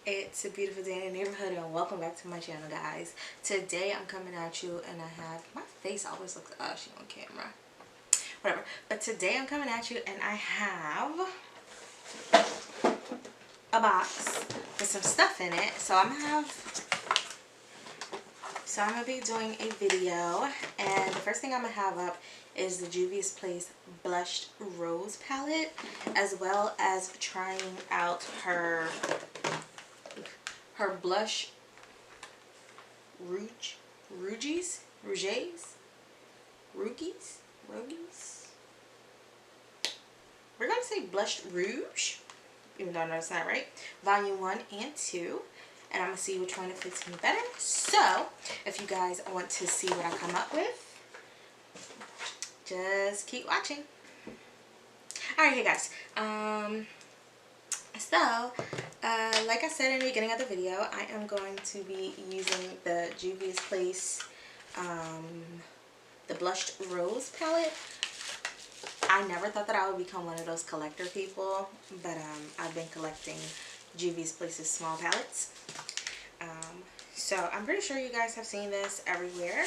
It's a beautiful day in the neighborhood and welcome back to my channel, guys. Today I'm coming at you and I have, my face always looks ashy on camera, whatever, but today I'm coming at you and I have a box with some stuff in it. So I'm gonna be doing a video, and the first thing I'm gonna have up is the Juvia's Place Blushed Rose palette, as well as trying out her blush Rouges. We're gonna say Blushed Rouge, even though I know it's not right. Volume 1 and 2. And I'm gonna see which one fits me better. So if you guys want to see what I come up with, just keep watching. Alright, hey guys. Like I said in the beginning of the video, I am going to be using the Juvia's Place the Blushed Rose palette. I never thought that I would become one of those collector people, but I've been collecting Juvia's Place's small palettes. So I'm pretty sure you guys have seen this everywhere.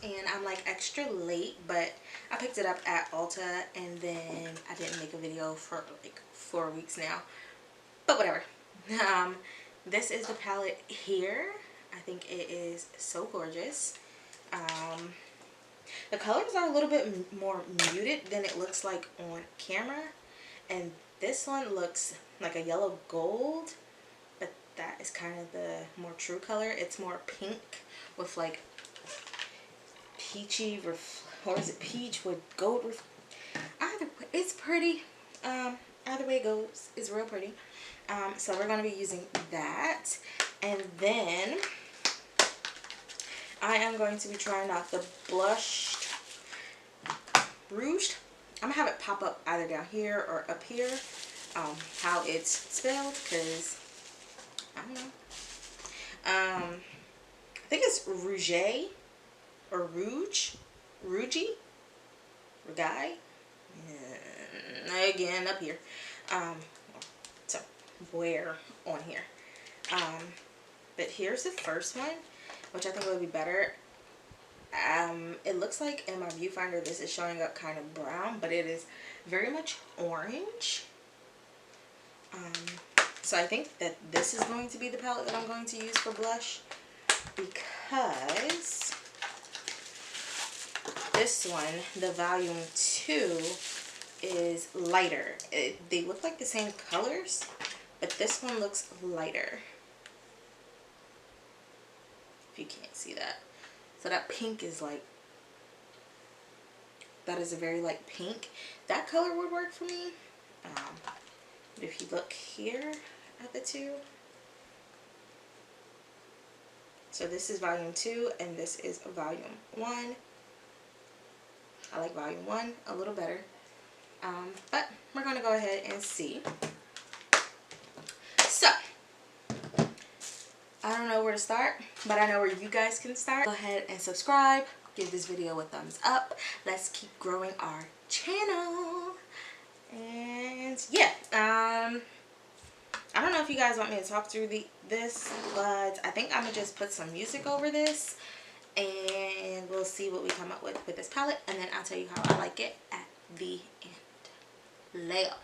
And I'm like extra late, but I picked it up at Ulta and then I didn't make a video for like 4 weeks now. But whatever. This is the palette here. I think it is so gorgeous. The colors are a little bit more muted than it looks like on camera. And this one looks like a yellow gold, but that is kind of the more true color. It's more pink with like peachy, or is it peach with gold? Either way, it's pretty. Either way it goes, it's real pretty. So we're going to be using that. And then I am going to be trying out the Blushed Rouge. I'm going to have it pop up either down here or up here. How it's spelled, because I don't know. I think it's Rouge or Rouge. Again, up here. So where on here. But here's the first one, which I think will be better. It looks like in my viewfinder this is showing up kind of brown, but it is very much orange. So I think that this is going to be the palette that I'm going to use for blush, because this one, the volume 2, is lighter. They look like the same colors, but this one looks lighter, if you can't see that. So that pink is like, that is a very light pink. That color would work for me. But if you look here at the two, so this is volume 2 and this is volume 1. I like volume 1 a little better. But we're going to go ahead and see. So I don't know where to start, but I know where you guys can start. Go ahead and subscribe. Give this video a thumbs up. Let's keep growing our channel. And yeah, I don't know if you guys want me to talk through this, but I think I'm gonna just put some music over this, and we'll see what we come up with this palette, and then I'll tell you how I like it at the end. Later.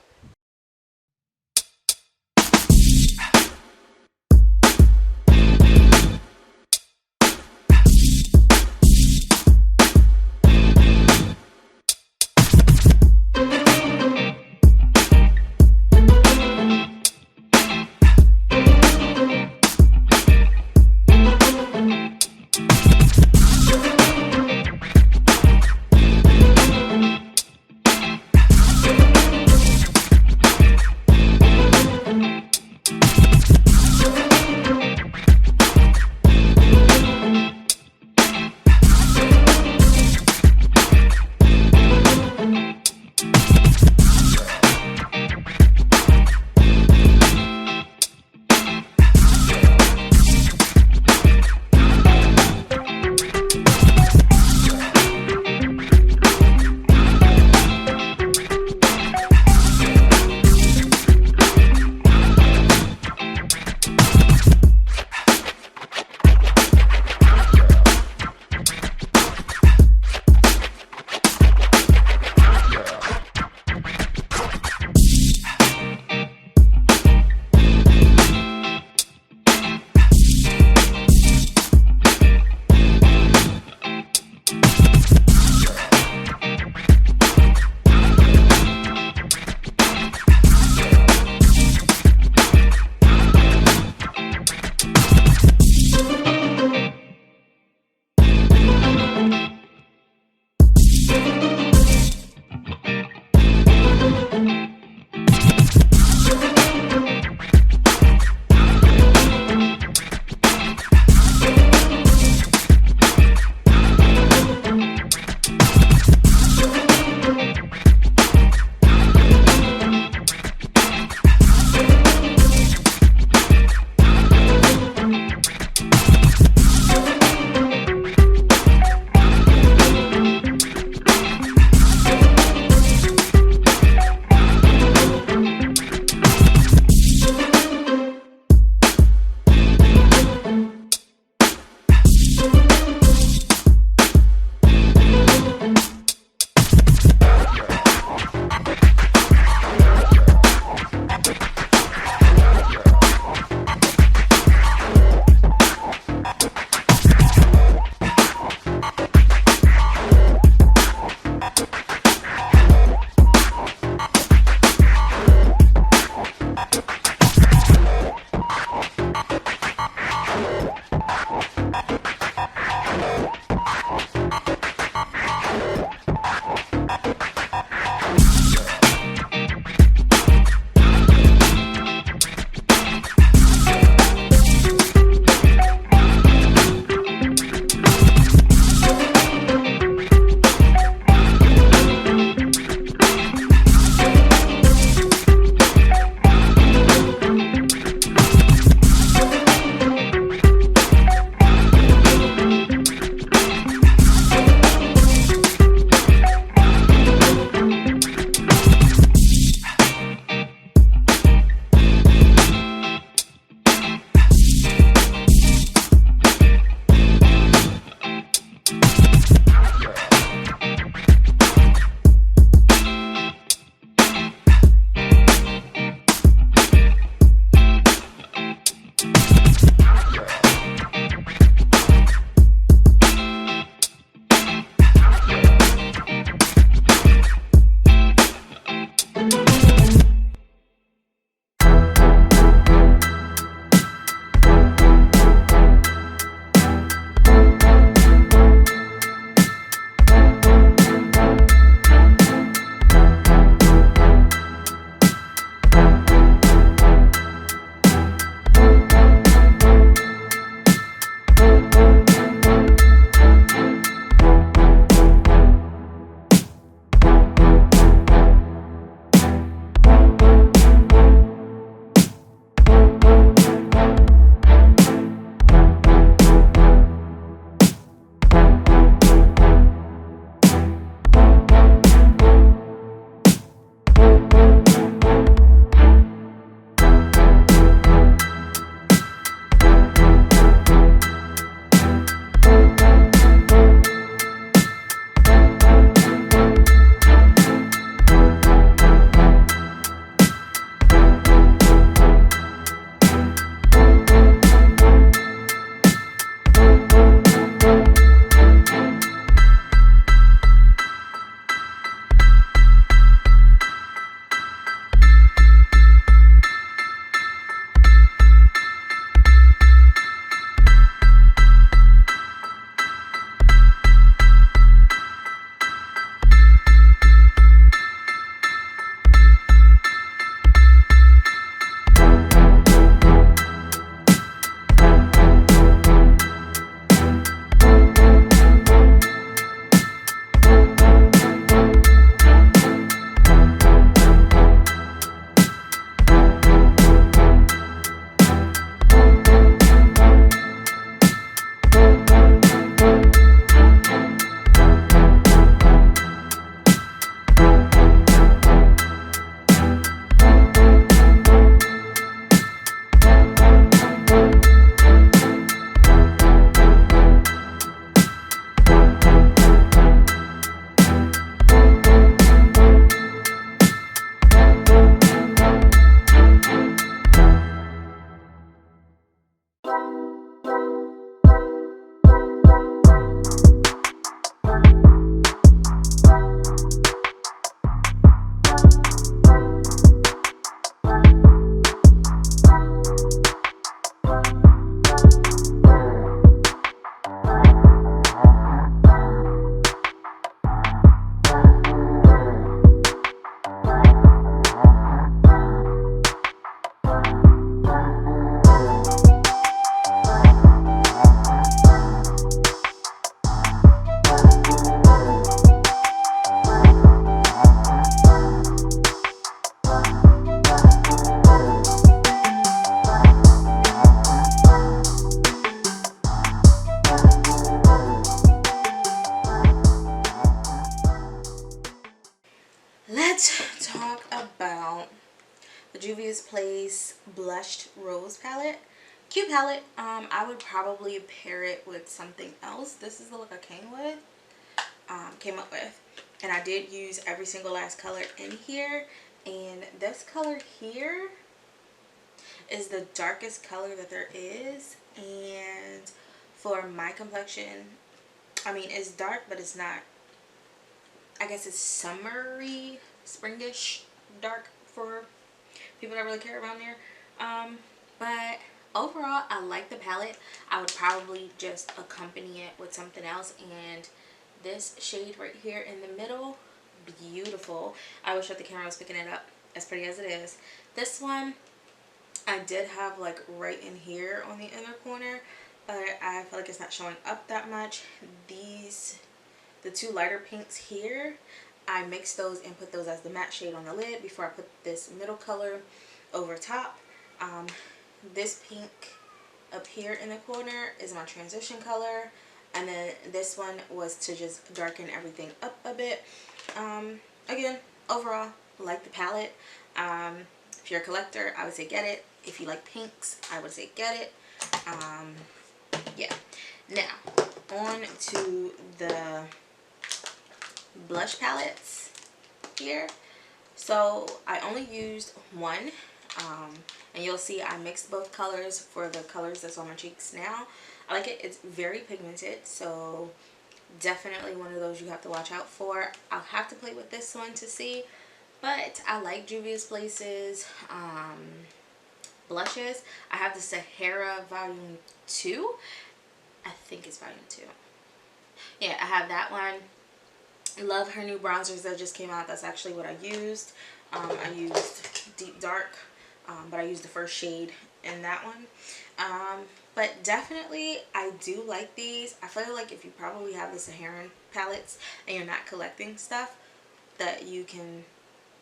the Juvia's Place Blushed Rose palette. Cute palette. I would probably pair it with something else. This is the look I came up with. And I did use every single last color in here. And this color here is the darkest color that there is. And for my complexion, I mean, it's dark, but it's not, I guess it's summery, springish dark for people that really care around there. But overall, I like the palette. I would probably just accompany it with something else. And this shade right here in the middle, beautiful. I wish that the camera was picking it up as pretty as it is. This one, I did have like right in here on the inner corner, but I feel like it's not showing up that much. The two lighter pinks here, I mixed those and put those as the matte shade on the lid before I put this middle color over top. This pink up here in the corner is my transition color, and then this one was to just darken everything up a bit. Again, overall, like the palette. If you're a collector, I would say get it. If you like pinks, I would say get it. Yeah. Now, on to the blush palettes here. So I only used one, and you'll see I mixed both colors for the colors that's on my cheeks now. I like it. It's very pigmented, so definitely one of those you have to watch out for. I'll have to play with this one to see, but I like Juvia's Place's blushes. I have the Sahara Volume 2. I think it's Volume 2. Yeah, I have that one. Love her new bronzers that just came out. That's actually what I used. I used Deep Dark, but I used the first shade in that one. But definitely, I do like these. I feel like if you probably have the Saharan palettes and you're not collecting stuff, that you can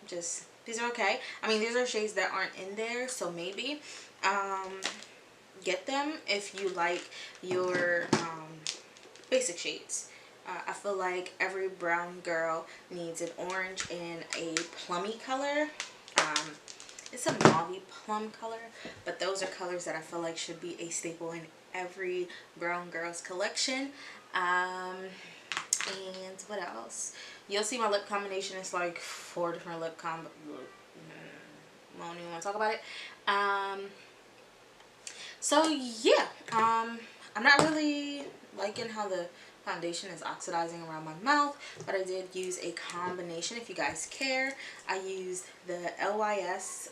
just, these are okay. I mean, these are shades that aren't in there, so maybe get them if you like your basic shades. I feel like every brown girl needs an orange and a plummy color. It's a mauvey plum color, but those are colors that I feel like should be a staple in every brown girl's collection. And what else? You'll see my lip combination. It's like 4 different lip I don't even want to talk about it. So yeah, I'm not really liking how the foundation is oxidizing around my mouth, but I did use a combination. If you guys care, I used the LYS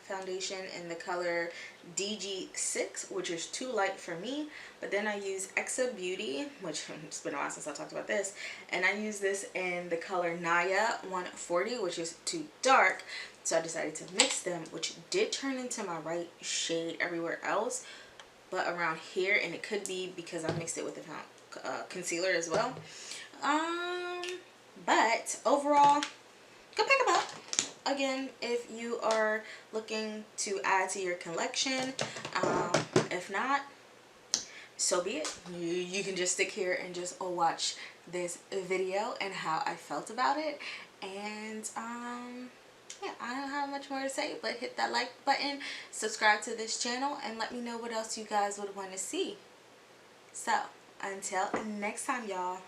foundation in the color DG6, which is too light for me, but then I used Exa Beauty, which it's been a while since I talked about this, and I used this in the color Naya 140, which is too dark, so I decided to mix them, which did turn into my right shade everywhere else but around here, and it could be because I mixed it with the concealer as well. But overall, go pick them up. Again, if you are looking to add to your collection, if not, so be it. You can just stick here and just watch this video and how I felt about it. And yeah, I don't have much more to say, but hit that like button, subscribe to this channel, and let me know what else you guys would want to see. So until next time, y'all.